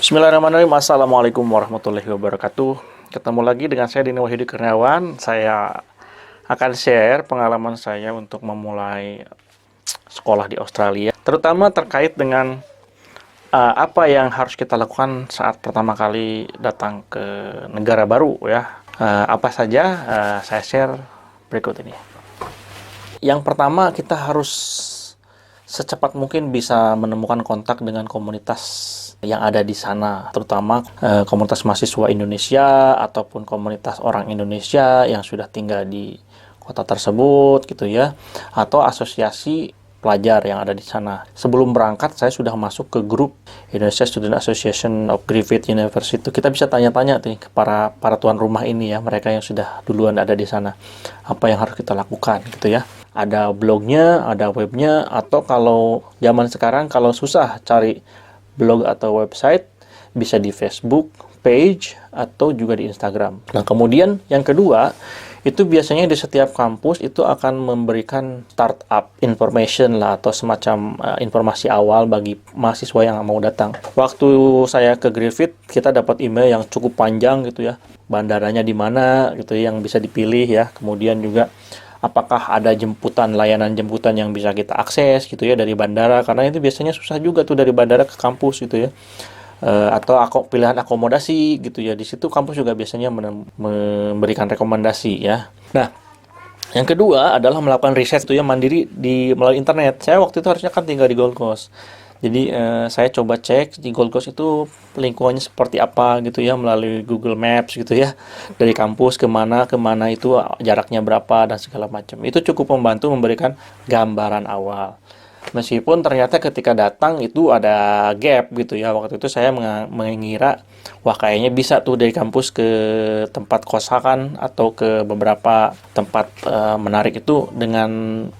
Bismillahirrahmanirrahim. Assalamualaikum warahmatullahi wabarakatuh. Ketemu lagi dengan saya Dini Wahyudi Kurniawan. Saya akan share pengalaman saya untuk memulai sekolah di Australia, terutama terkait dengan apa yang harus kita lakukan saat pertama kali datang ke negara baru ya. Apa saja saya share berikut ini. Yang pertama, kita harus secepat mungkin bisa menemukan kontak dengan komunitas yang ada di sana, terutama komunitas mahasiswa Indonesia ataupun komunitas orang Indonesia yang sudah tinggal di kota tersebut gitu ya, atau asosiasi pelajar yang ada di sana. Sebelum berangkat saya sudah masuk ke grup Indonesia Student Association of Griffith University. Kita bisa tanya-tanya nih ke para tuan rumah ini ya, mereka yang sudah duluan ada di sana, apa yang harus kita lakukan gitu ya. Ada blognya, ada webnya, atau kalau zaman sekarang kalau susah cari blog atau website, bisa di Facebook page atau juga di Instagram. Nah, kemudian yang kedua, itu biasanya di setiap kampus itu akan memberikan startup information lah, atau semacam informasi awal bagi mahasiswa yang mau datang. Waktu saya ke Griffith, kita dapat email yang cukup panjang gitu ya. Bandaranya di mana gitu yang bisa dipilih ya. Kemudian juga apakah ada layanan jemputan yang bisa kita akses gitu ya dari bandara, karena itu biasanya susah juga tuh dari bandara ke kampus gitu ya. Atau pilihan akomodasi gitu ya, di situ kampus juga biasanya memberikan rekomendasi ya. Nah, yang kedua adalah melakukan riset itu ya mandiri melalui internet. Saya waktu itu harusnya kan tinggal di Gold Coast, jadi saya coba cek di Gold Coast itu lingkungannya seperti apa gitu ya melalui Google Maps gitu ya, dari kampus kemana itu jaraknya berapa dan segala macam. Itu cukup membantu memberikan gambaran awal. Meskipun ternyata ketika datang itu ada gap gitu ya. Waktu itu saya mengira, wah kayaknya bisa tuh dari kampus ke tempat kosakan atau ke beberapa tempat menarik itu dengan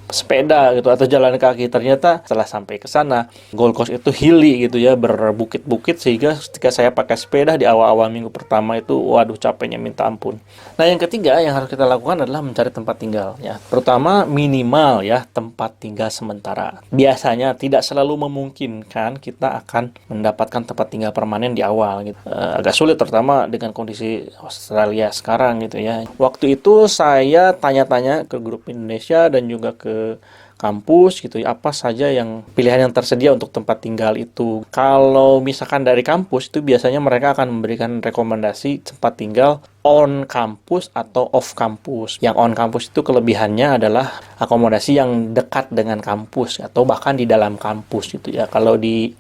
sepeda gitu atau jalan kaki. Ternyata setelah sampai ke sana, Gold Coast itu hilly gitu ya, berbukit-bukit, sehingga ketika saya pakai sepeda di awal-awal minggu pertama itu, waduh capeknya minta ampun. Nah, yang ketiga yang harus kita lakukan adalah mencari tempat tinggal ya, terutama minimal ya tempat tinggal sementara. Biasanya tidak selalu memungkinkan kita akan mendapatkan tempat tinggal permanen di awal gitu. Agak sulit terutama dengan kondisi Australia sekarang gitu ya. Waktu itu saya tanya-tanya ke grup Indonesia dan juga ke kampus gitu ya, apa saja yang pilihan yang tersedia untuk tempat tinggal itu. Kalau misalkan dari kampus itu biasanya mereka akan memberikan rekomendasi tempat tinggal on kampus atau off kampus. Yang on kampus itu kelebihannya adalah akomodasi yang dekat dengan kampus atau bahkan di dalam kampus gitu ya. Kalau di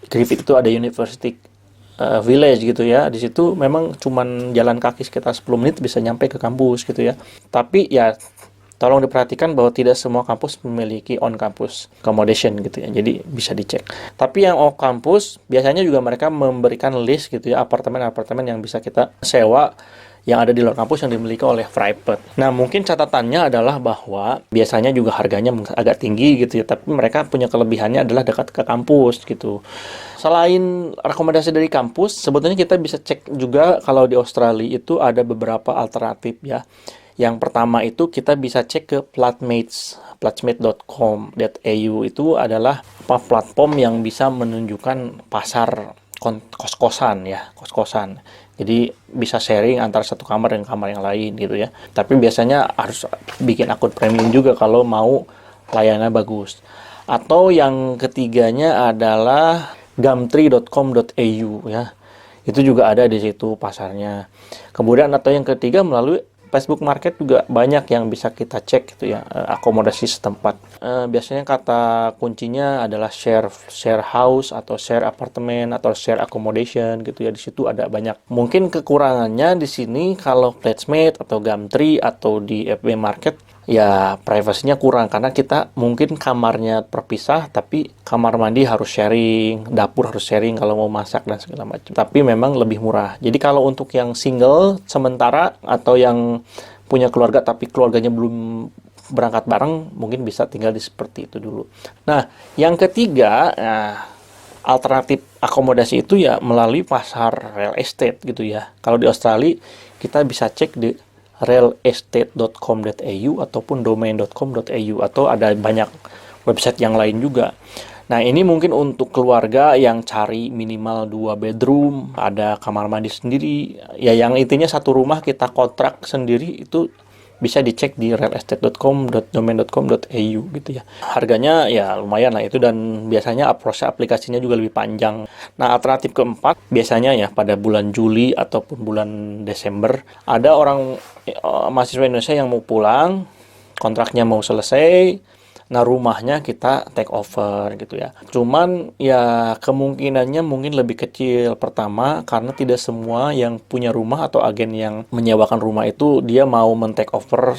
Griffith itu ada University Village gitu ya. Di situ memang cuman jalan kaki sekitar 10 menit bisa nyampe ke kampus gitu ya. Tapi ya tolong diperhatikan bahwa tidak semua kampus memiliki on-campus accommodation gitu ya, jadi bisa dicek. Tapi yang off-campus, biasanya juga mereka memberikan list gitu ya, apartemen-apartemen yang bisa kita sewa yang ada di luar kampus yang dimiliki oleh private. Nah, mungkin catatannya adalah bahwa biasanya juga harganya agak tinggi gitu ya, tapi mereka punya kelebihannya adalah dekat ke kampus gitu. Selain rekomendasi dari kampus, sebetulnya kita bisa cek juga kalau di Australia itu ada beberapa alternatif ya. Yang pertama itu kita bisa cek ke flatmates.com.au. Itu adalah platform yang bisa menunjukkan pasar kos-kosan ya, kos-kosan. Jadi bisa sharing antara satu kamar dengan kamar yang lain gitu ya. Tapi biasanya harus bikin akun premium juga kalau mau layanannya bagus. Atau yang ketiganya adalah gumtree.com.au ya. Itu juga ada di situ pasarnya. Kemudian atau yang ketiga melalui Facebook Market juga banyak yang bisa kita cek gitu ya, akomodasi setempat. Biasanya kata kuncinya adalah share house atau share apartemen atau share accommodation gitu ya. Di situ ada banyak. Mungkin kekurangannya di sini kalau Platsmate atau Gumtree atau di FB Market ya privasinya kurang, karena kita mungkin kamarnya terpisah tapi kamar mandi harus sharing, dapur harus sharing kalau mau masak dan segala macam. Tapi memang lebih murah. Jadi kalau untuk yang single sementara atau yang punya keluarga tapi keluarganya belum berangkat bareng, mungkin bisa tinggal di seperti itu dulu. Nah, yang ketiga, alternatif akomodasi itu ya melalui pasar real estate gitu ya. Kalau di Australia kita bisa cek di realestate.com.au ataupun domain.com.au, atau ada banyak website yang lain juga. Nah, ini mungkin untuk keluarga yang cari minimal 2 bedroom, ada kamar mandi sendiri. Ya, yang intinya satu rumah kita kontrak sendiri itu bisa dicek di realestate.com.domain.com.au gitu ya. Harganya ya lumayan lah itu, dan biasanya aplikasinya juga lebih panjang. Nah, alternatif keempat biasanya ya pada bulan Juli ataupun bulan Desember ada orang mahasiswa Indonesia yang mau pulang, kontraknya mau selesai. Nah, rumahnya kita take over gitu ya. Cuman ya kemungkinannya mungkin lebih kecil. Pertama, karena tidak semua yang punya rumah atau agen yang menyewakan rumah itu dia mau men-take over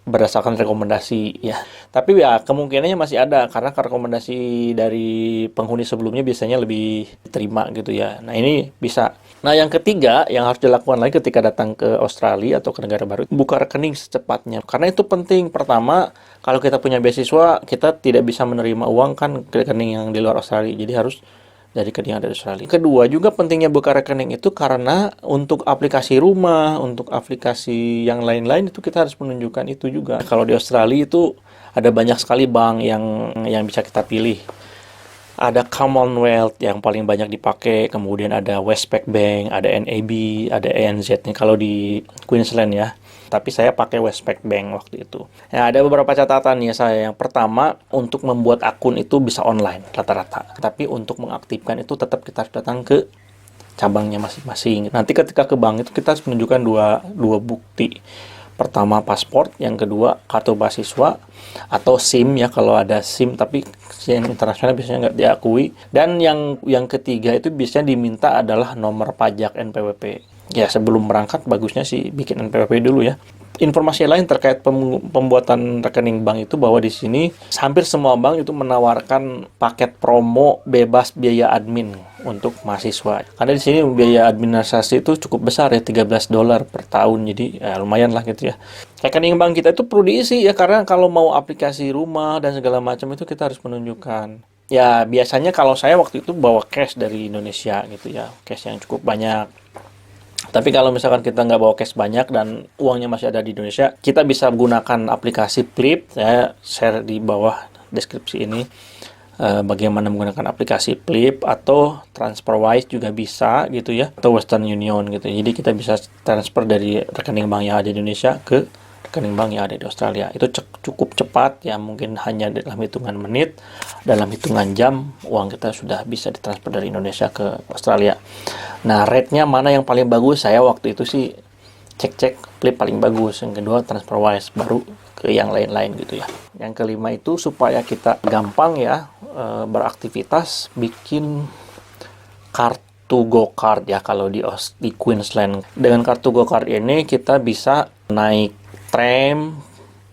berdasarkan rekomendasi ya. Tapi ya kemungkinannya masih ada, karena rekomendasi dari penghuni sebelumnya biasanya lebih diterima gitu ya. Nah, ini bisa. Nah, yang ketiga yang harus dilakukan lagi ketika datang ke Australia atau ke negara baru, buka rekening secepatnya. Karena itu penting. Pertama, kalau kita punya beasiswa, kita tidak bisa menerima uang kan ke rekening yang di luar Australia. Jadi harus dari rekening yang dari Australia. Kedua, juga pentingnya buka rekening itu karena untuk aplikasi rumah, untuk aplikasi yang lain-lain itu kita harus menunjukkan itu juga. Kalau di Australia itu ada banyak sekali bank yang bisa kita pilih. Ada Commonwealth yang paling banyak dipakai, kemudian ada Westpac Bank, ada NAB, ada ANZ nih kalau di Queensland ya. Tapi saya pakai Westpac Bank waktu itu. Ya, ada beberapa catatan ya saya. Yang pertama, untuk membuat akun itu bisa online rata-rata. Tapi untuk mengaktifkan itu tetap kita harus datang ke cabangnya masing-masing. Nanti ketika ke bank itu kita harus menunjukkan dua bukti. Pertama paspor, yang kedua kartu mahasiswa atau SIM ya kalau ada SIM, tapi SIM internasional biasanya nggak diakui. Dan yang ketiga itu biasanya diminta adalah nomor pajak NPWP. Ya, sebelum berangkat bagusnya sih bikin NPWP dulu ya. Informasi lain terkait pembuatan rekening bank itu bahwa di sini hampir semua bank itu menawarkan paket promo bebas biaya admin untuk mahasiswa. Karena di sini biaya administrasi itu cukup besar ya, $13 per tahun. Jadi ya, lumayan lah gitu ya. Rekening bank kita itu perlu diisi ya, karena kalau mau aplikasi rumah dan segala macam itu kita harus menunjukkan. Ya, biasanya kalau saya waktu itu bawa cash dari Indonesia gitu ya, cash yang cukup banyak. Tapi kalau misalkan kita nggak bawa cash banyak dan uangnya masih ada di Indonesia, kita bisa gunakan aplikasi Flip. Saya share di bawah deskripsi ini bagaimana menggunakan aplikasi Flip, atau TransferWise juga bisa gitu ya, atau Western Union gitu. Jadi kita bisa transfer dari rekening bank yang ada di Indonesia ke rekening bank yang ada di Australia. Itu cukup cepat ya, mungkin hanya dalam hitungan menit, dalam hitungan jam uang kita sudah bisa ditransfer dari Indonesia ke Australia. Nah, rate-nya mana yang paling bagus? Saya waktu itu sih cek Flip paling bagus, yang kedua TransferWise, baru ke yang lain-lain gitu ya. Yang kelima itu supaya kita gampang ya beraktivitas, bikin kartu GoCard ya kalau di Queensland. Dengan kartu GoCard ini kita bisa naik tram,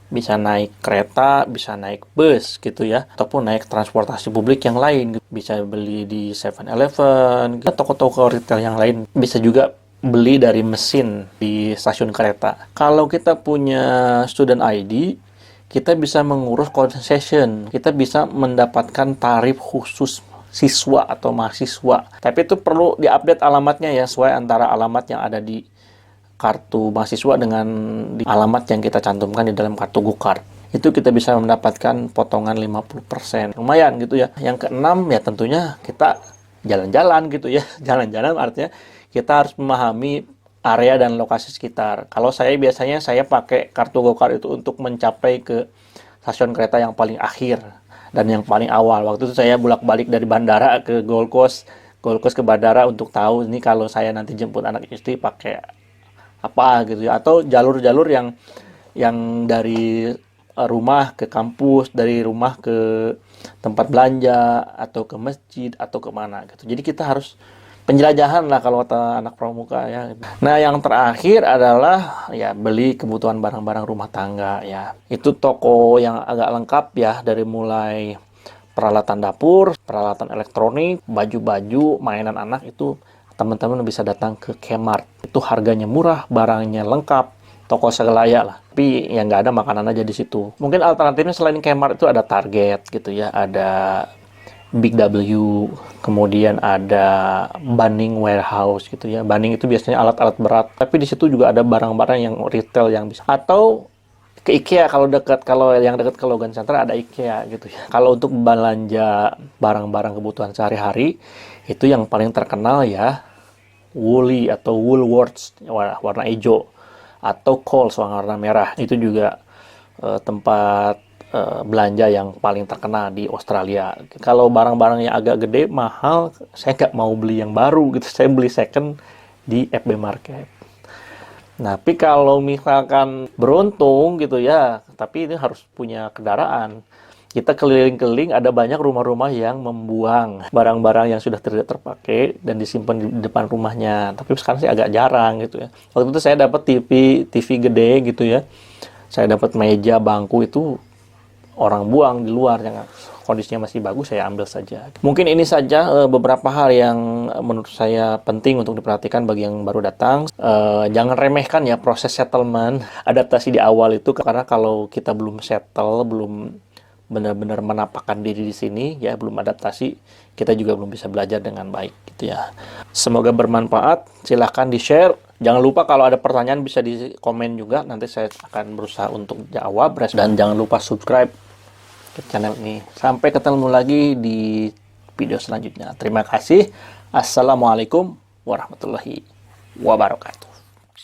bisa naik kereta, bisa naik bus gitu ya, ataupun naik transportasi publik yang lain. Bisa beli di 7-Eleven, toko-toko retail yang lain. Bisa juga beli dari mesin di stasiun kereta. Kalau kita punya student ID, kita bisa mengurus concession. Kita bisa mendapatkan tarif khusus siswa atau mahasiswa. Tapi itu perlu diupdate alamatnya ya, sesuai antara alamat yang ada di kartu mahasiswa dengan di alamat yang kita cantumkan di dalam kartu GoCard. Itu kita bisa mendapatkan potongan 50%. Lumayan gitu ya. Yang keenam ya tentunya kita jalan-jalan gitu ya. Jalan-jalan artinya kita harus memahami area dan lokasi sekitar. Kalau saya biasanya saya pakai kartu GoCard itu untuk mencapai ke stasiun kereta yang paling akhir dan yang paling awal. Waktu itu saya bolak-balik dari bandara ke Gold Coast ke bandara untuk tahu ini kalau saya nanti jemput anak istri pakai apa gitu ya, atau jalur-jalur yang dari rumah ke kampus, dari rumah ke tempat belanja atau ke masjid atau kemana gitu. Jadi kita harus penjelajahan lah kalau kata anak pramuka ya. Nah, yang terakhir adalah ya beli kebutuhan barang-barang rumah tangga ya. Itu toko yang agak lengkap ya, dari mulai peralatan dapur, peralatan elektronik, baju-baju, mainan anak itu teman-teman bisa datang ke Kmart. Itu harganya murah, barangnya lengkap, toko segalayak lah. Tapi yang nggak ada makanan aja di situ. Mungkin alternatifnya selain Kmart itu ada Target gitu ya, ada Big W, kemudian ada Bunnings Warehouse gitu ya. Bunnings itu biasanya alat-alat berat, tapi di situ juga ada barang-barang yang retail yang bisa. Atau ke IKEA kalau yang dekat ke Logan Center ada IKEA gitu ya. Kalau untuk belanja barang-barang kebutuhan sehari-hari itu yang paling terkenal ya Woolly atau Woolworths warna hijau atau Coles warna merah. Itu juga tempat belanja yang paling terkenal di Australia. Kalau barang-barang yang agak gede mahal, saya nggak mau beli yang baru gitu. Saya beli second di FB Market. Tapi kalau misalkan beruntung gitu ya, tapi ini harus punya kendaraan. Kita keliling-keliling, ada banyak rumah-rumah yang membuang barang-barang yang sudah tidak terpakai dan disimpan di depan rumahnya. Tapi sekarang sih agak jarang gitu ya. Waktu itu saya dapat TV gede gitu ya. Saya dapat meja, bangku itu orang buang di luar yang kondisinya masih bagus, saya ambil saja. Mungkin ini saja beberapa hal yang menurut saya penting untuk diperhatikan bagi yang baru datang. Jangan remehkan ya proses settlement, adaptasi di awal itu, karena kalau kita belum settle, belum benar-benar menapakkan diri di sini, ya belum adaptasi, kita juga belum bisa belajar dengan baik gitu ya. Semoga bermanfaat, silahkan di-share. Jangan lupa kalau ada pertanyaan bisa di komen juga, nanti saya akan berusaha untuk jawab. Dan jangan lupa subscribe ke channel ini. Sampai ketemu lagi di video selanjutnya. Terima kasih. Assalamualaikum warahmatullahi wabarakatuh.